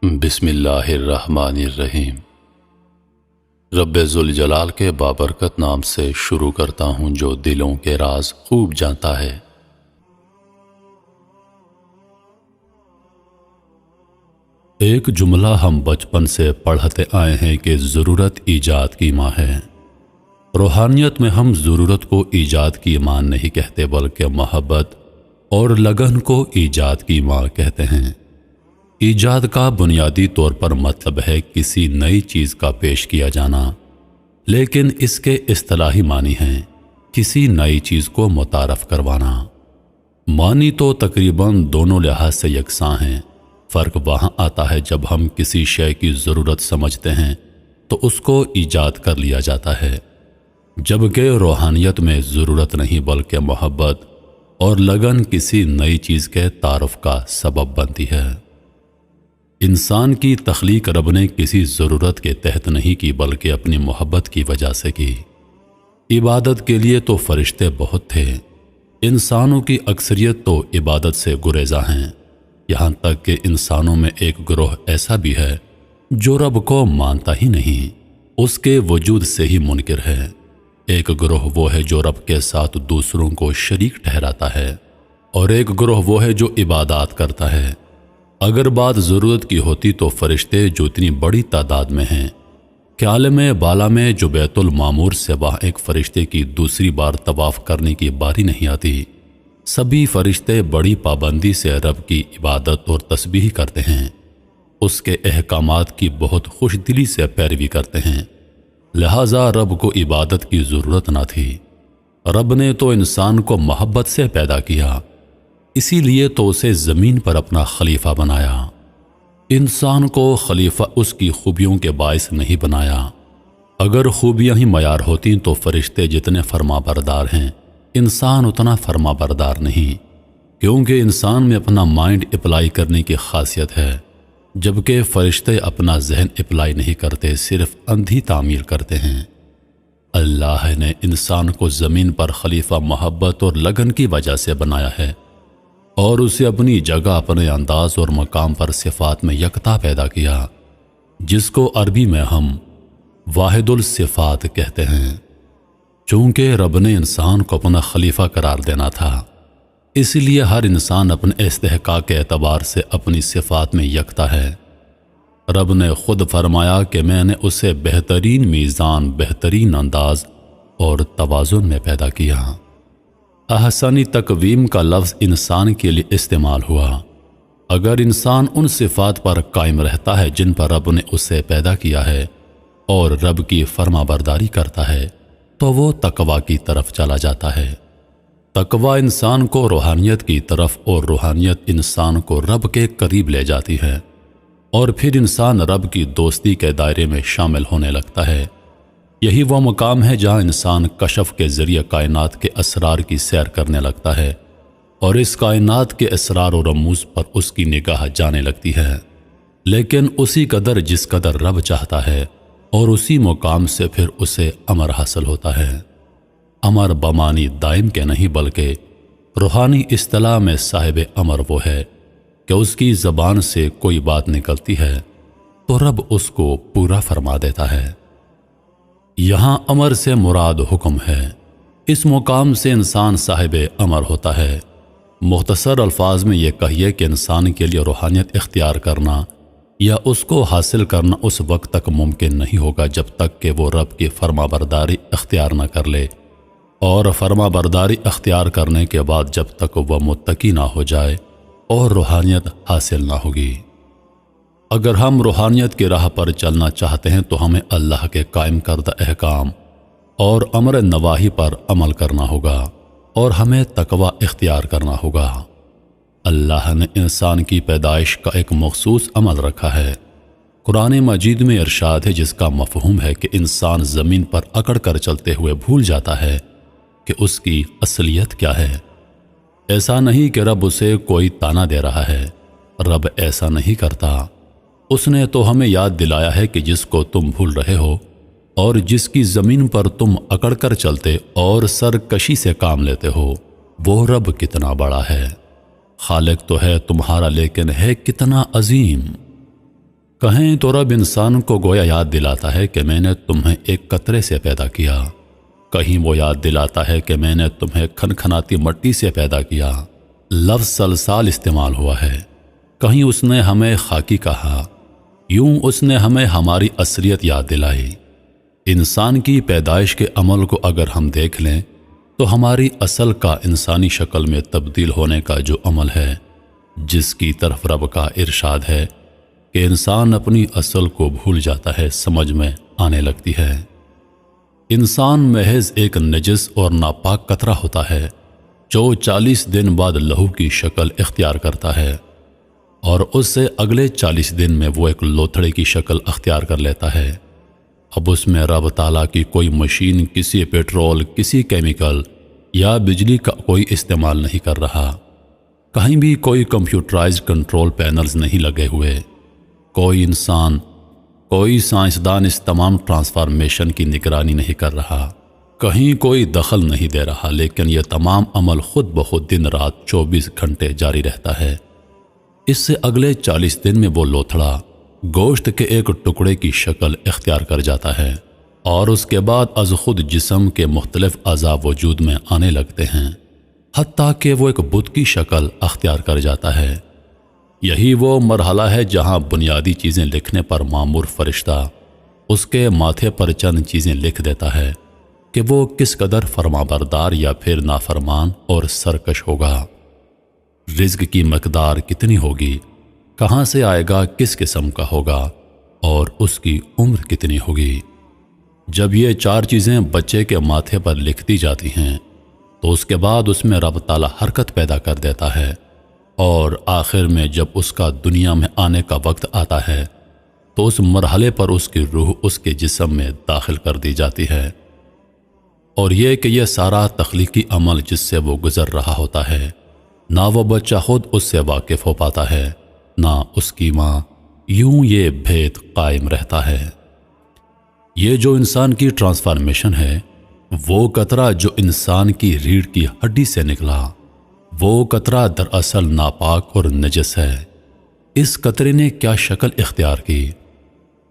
بسم اللہ الرحمن الرحیم۔ رب ذوالجلال کے بابرکت نام سے شروع کرتا ہوں جو دلوں کے راز خوب جانتا ہے۔ ایک جملہ ہم بچپن سے پڑھتے آئے ہیں کہ ضرورت ایجاد کی ماں ہے۔ روحانیت میں ہم ضرورت کو ایجاد کی ماں نہیں کہتے بلکہ محبت اور لگن کو ایجاد کی ماں کہتے ہیں۔ ایجاد کا بنیادی طور پر مطلب ہے کسی نئی چیز کا پیش کیا جانا، لیکن اس کے اصطلاحی معنی ہیں کسی نئی چیز کو متعارف کروانا۔ معنی تو تقریباً دونوں لحاظ سے یکساں ہیں، فرق وہاں آتا ہے جب ہم کسی شے کی ضرورت سمجھتے ہیں تو اس کو ایجاد کر لیا جاتا ہے، جبکہ روحانیت میں ضرورت نہیں بلکہ محبت اور لگن کسی نئی چیز کے تعارف کا سبب بنتی ہے۔ انسان کی تخلیق رب نے کسی ضرورت کے تحت نہیں کی بلکہ اپنی محبت کی وجہ سے کی۔ عبادت کے لیے تو فرشتے بہت تھے، انسانوں کی اکثریت تو عبادت سے گریزاں ہیں، یہاں تک کہ انسانوں میں ایک گروہ ایسا بھی ہے جو رب کو مانتا ہی نہیں، اس کے وجود سے ہی منکر ہے۔ ایک گروہ وہ ہے جو رب کے ساتھ دوسروں کو شریک ٹھہراتا ہے، اور ایک گروہ وہ ہے جو عبادات کرتا ہے۔ اگر بات ضرورت کی ہوتی تو فرشتے جو اتنی بڑی تعداد میں ہیں کہ عالم بالا میں جو بیت المعمور سے وہاں ایک فرشتے کی دوسری بار طواف کرنے کی باری نہیں آتی، سبھی فرشتے بڑی پابندی سے رب کی عبادت اور تسبیح کرتے ہیں، اس کے احکامات کی بہت خوش دلی سے پیروی کرتے ہیں، لہٰذا رب کو عبادت کی ضرورت نہ تھی۔ رب نے تو انسان کو محبت سے پیدا کیا، اسی لیے تو اسے زمین پر اپنا خلیفہ بنایا۔ انسان کو خلیفہ اس کی خوبیوں کے باعث نہیں بنایا۔ اگر خوبیاں ہی معیار ہوتیں تو فرشتے جتنے فرما بردار ہیں انسان اتنا فرما بردار نہیں، کیونکہ انسان میں اپنا مائنڈ اپلائی کرنے کی خاصیت ہے، جبکہ فرشتے اپنا ذہن اپلائی نہیں کرتے، صرف اندھی تعمیر کرتے ہیں۔ اللہ نے انسان کو زمین پر خلیفہ محبت اور لگن کی وجہ سے بنایا ہے، اور اسے اپنی جگہ اپنے انداز اور مقام پر صفات میں یکتا پیدا کیا، جس کو عربی میں ہم واحد الصفات کہتے ہیں۔ چونکہ رب نے انسان کو اپنا خلیفہ قرار دینا تھا، اس لیے ہر انسان اپنے استحقاق کے اعتبار سے اپنی صفات میں یکتا ہے۔ رب نے خود فرمایا کہ میں نے اسے بہترین میزان، بہترین انداز اور توازن میں پیدا کیا۔ احسنی تقویم کا لفظ انسان کے لیے استعمال ہوا۔ اگر انسان ان صفات پر قائم رہتا ہے جن پر رب نے اسے پیدا کیا ہے اور رب کی فرما برداری کرتا ہے تو وہ تقوی کی طرف چلا جاتا ہے۔ تقوی انسان کو روحانیت کی طرف اور روحانیت انسان کو رب کے قریب لے جاتی ہے، اور پھر انسان رب کی دوستی کے دائرے میں شامل ہونے لگتا ہے۔ یہی وہ مقام ہے جہاں انسان کشف کے ذریعے کائنات کے اسرار کی سیر کرنے لگتا ہے، اور اس کائنات کے اسرار و رموز پر اس کی نگاہ جانے لگتی ہے، لیکن اسی قدر جس قدر رب چاہتا ہے، اور اسی مقام سے پھر اسے امر حاصل ہوتا ہے۔ امر بمانی دائم کے نہیں بلکہ روحانی اصطلاح میں صاحب امر وہ ہے کہ اس کی زبان سے کوئی بات نکلتی ہے تو رب اس کو پورا فرما دیتا ہے۔ یہاں امر سے مراد حکم ہے، اس مقام سے انسان صاحب امر ہوتا ہے۔ مختصر الفاظ میں یہ کہیے کہ انسان کے لیے روحانیت اختیار کرنا یا اس کو حاصل کرنا اس وقت تک ممکن نہیں ہوگا جب تک کہ وہ رب کی فرما برداری اختیار نہ کر لے، اور فرما برداری اختیار کرنے کے بعد جب تک وہ متقی نہ ہو جائے اور روحانیت حاصل نہ ہوگی۔ اگر ہم روحانیت کی راہ پر چلنا چاہتے ہیں تو ہمیں اللہ کے قائم کردہ احکام اور امر نواہی پر عمل کرنا ہوگا، اور ہمیں تقوی اختیار کرنا ہوگا۔ اللہ نے انسان کی پیدائش کا ایک مخصوص عمل رکھا ہے۔ قرآن مجید میں ارشاد ہے جس کا مفہوم ہے کہ انسان زمین پر اکڑ کر چلتے ہوئے بھول جاتا ہے کہ اس کی اصلیت کیا ہے۔ ایسا نہیں کہ رب اسے کوئی تانا دے رہا ہے، رب ایسا نہیں کرتا۔ اس نے تو ہمیں یاد دلایا ہے کہ جس کو تم بھول رہے ہو اور جس کی زمین پر تم اکڑ کر چلتے اور سرکشی سے کام لیتے ہو، وہ رب کتنا بڑا ہے۔ خالق تو ہے تمہارا لیکن ہے کتنا عظیم۔ کہیں تو رب انسان کو گویا یاد دلاتا ہے کہ میں نے تمہیں ایک قطرے سے پیدا کیا، کہیں وہ یاد دلاتا ہے کہ میں نے تمہیں کھنکھناتی مٹی سے پیدا کیا۔ لفظ سلسال استعمال ہوا ہے۔ کہیں اس نے ہمیں خاکی کہا، یوں اس نے ہمیں ہماری اصلیت یاد دلائی۔ انسان کی پیدائش کے عمل کو اگر ہم دیکھ لیں تو ہماری اصل کا انسانی شکل میں تبدیل ہونے کا جو عمل ہے، جس کی طرف رب کا ارشاد ہے کہ انسان اپنی اصل کو بھول جاتا ہے، سمجھ میں آنے لگتی ہے۔ انسان محض ایک نجس اور ناپاک قطرہ ہوتا ہے جو 40 دن بعد لہو کی شکل اختیار کرتا ہے، اور اس سے اگلے 40 دن میں وہ ایک لوتھڑے کی شکل اختیار کر لیتا ہے۔ اب اس میں رب تعالیٰ کی کوئی مشین، کسی پیٹرول، کسی کیمیکل یا بجلی کا کوئی استعمال نہیں کر رہا، کہیں بھی کوئی کمپیوٹرائزڈ کنٹرول پینلز نہیں لگے ہوئے، کوئی انسان، کوئی سائنسدان اس تمام ٹرانسفارمیشن کی نگرانی نہیں کر رہا، کہیں کوئی دخل نہیں دے رہا، لیکن یہ تمام عمل خود بخود دن رات 24 گھنٹے جاری رہتا ہے۔ اس سے اگلے 40 دن میں وہ لوتھڑا گوشت کے ایک ٹکڑے کی شکل اختیار کر جاتا ہے، اور اس کے بعد از خود جسم کے مختلف اعضاء وجود میں آنے لگتے ہیں، حتیٰ کہ وہ ایک بت کی شکل اختیار کر جاتا ہے۔ یہی وہ مرحلہ ہے جہاں بنیادی چیزیں لکھنے پر مامور فرشتہ اس کے ماتھے پر چند چیزیں لکھ دیتا ہے کہ وہ کس قدر فرمانبردار یا پھر نافرمان اور سرکش ہوگا، رزق کی مقدار کتنی ہوگی، کہاں سے آئے گا، کس قسم کا ہوگا، اور اس کی عمر کتنی ہوگی۔ جب یہ 4 چیزیں بچے کے ماتھے پر لکھ دی جاتی ہیں تو اس کے بعد اس میں رب تعالیٰ حرکت پیدا کر دیتا ہے، اور آخر میں جب اس کا دنیا میں آنے کا وقت آتا ہے تو اس مرحلے پر اس کی روح اس کے جسم میں داخل کر دی جاتی ہے۔ اور یہ کہ یہ سارا تخلیقی عمل جس سے وہ گزر رہا ہوتا ہے، نہ وہ بچہ خود اس سے واقف ہو پاتا ہے، نہ اس کی ماں، یوں یہ بھید قائم رہتا ہے۔ یہ جو انسان کی ٹرانسفارمیشن ہے، وہ قطرہ جو انسان کی ریڑھ کی ہڈی سے نکلا، وہ قطرہ دراصل ناپاک اور نجس ہے۔ اس قطرے نے کیا شکل اختیار کی؟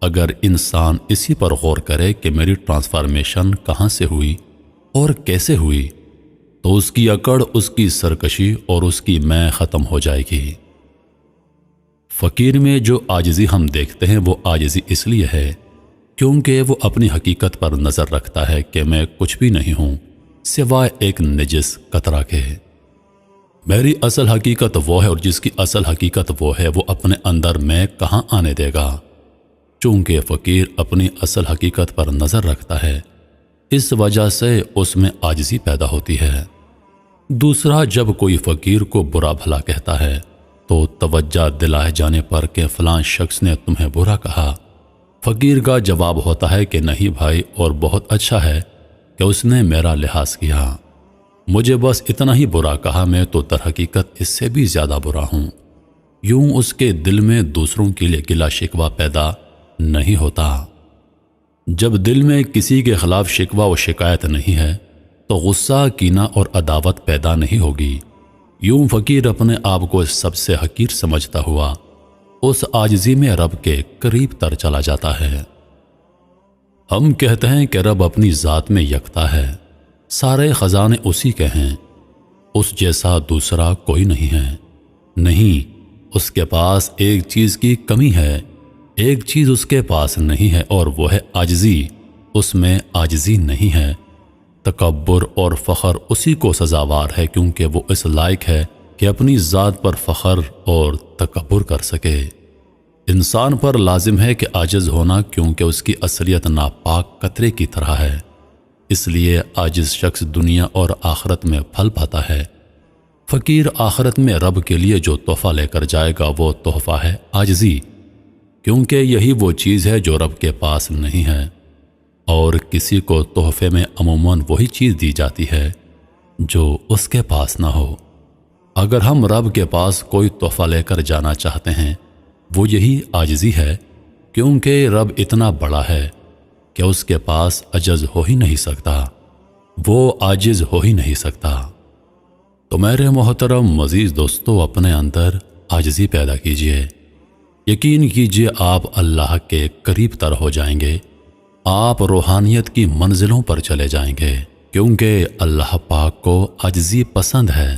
اگر انسان اسی پر غور کرے کہ میری ٹرانسفارمیشن کہاں سے ہوئی اور کیسے ہوئی، تو اس کی اکڑ، اس کی سرکشی اور اس کی میں ختم ہو جائے گی۔ فقیر میں جو عاجزی ہم دیکھتے ہیں، وہ عاجزی اس لیے ہے کیونکہ وہ اپنی حقیقت پر نظر رکھتا ہے کہ میں کچھ بھی نہیں ہوں سوائے ایک نجس قطرہ کے۔ میری اصل حقیقت وہ ہے، اور جس کی اصل حقیقت وہ ہے، وہ اپنے اندر میں کہاں آنے دے گا؟ چونکہ فقیر اپنی اصل حقیقت پر نظر رکھتا ہے، اس وجہ سے اس میں عاجزی پیدا ہوتی ہے۔ دوسرا، جب کوئی فقیر کو برا بھلا کہتا ہے تو توجہ دلائے جانے پر کہ فلاں شخص نے تمہیں برا کہا، فقیر کا جواب ہوتا ہے کہ نہیں بھائی، اور بہت اچھا ہے کہ اس نے میرا لحاظ کیا، مجھے بس اتنا ہی برا کہا، میں تو در حقیقت اس سے بھی زیادہ برا ہوں۔ یوں اس کے دل میں دوسروں کے لیے گلا شکوہ پیدا نہیں ہوتا۔ جب دل میں کسی کے خلاف شکوہ و شکایت نہیں ہے تو غصہ، کینہ اور عداوت پیدا نہیں ہوگی۔ یوں فقیر اپنے آپ کو سب سے حقیر سمجھتا ہوا اس عاجزی میں رب کے قریب تر چلا جاتا ہے۔ ہم کہتے ہیں کہ رب اپنی ذات میں یکتا ہے، سارے خزانے اسی کے ہیں، اس جیسا دوسرا کوئی نہیں ہے۔ نہیں، اس کے پاس ایک چیز کی کمی ہے، ایک چیز اس کے پاس نہیں ہے، اور وہ ہے عاجزی۔ اس میں عاجزی نہیں ہے۔ تکبر اور فخر اسی کو سزاوار ہے، کیونکہ وہ اس لائق ہے کہ اپنی ذات پر فخر اور تکبر کر سکے۔ انسان پر لازم ہے کہ عاجز ہونا، کیونکہ اس کی اصلیت ناپاک قطرے کی طرح ہے۔ اس لیے عاجز شخص دنیا اور آخرت میں پھل پاتا ہے۔ فقیر آخرت میں رب کے لیے جو تحفہ لے کر جائے گا، وہ تحفہ ہے عاجزی، کیونکہ یہی وہ چیز ہے جو رب کے پاس نہیں ہے، اور کسی کو تحفے میں عموماً وہی چیز دی جاتی ہے جو اس کے پاس نہ ہو۔ اگر ہم رب کے پاس کوئی تحفہ لے کر جانا چاہتے ہیں، وہ یہی عاجزی ہے، کیونکہ رب اتنا بڑا ہے کہ اس کے پاس عجز ہو ہی نہیں سکتا، وہ عاجز ہو ہی نہیں سکتا۔ تو میرے محترم عزیز دوستو، اپنے اندر عاجزی پیدا کیجئے، یقین کیجئے آپ اللہ کے قریب تر ہو جائیں گے، آپ روحانیت کی منزلوں پر چلے جائیں گے، کیونکہ اللہ پاک کو عجزی پسند ہے۔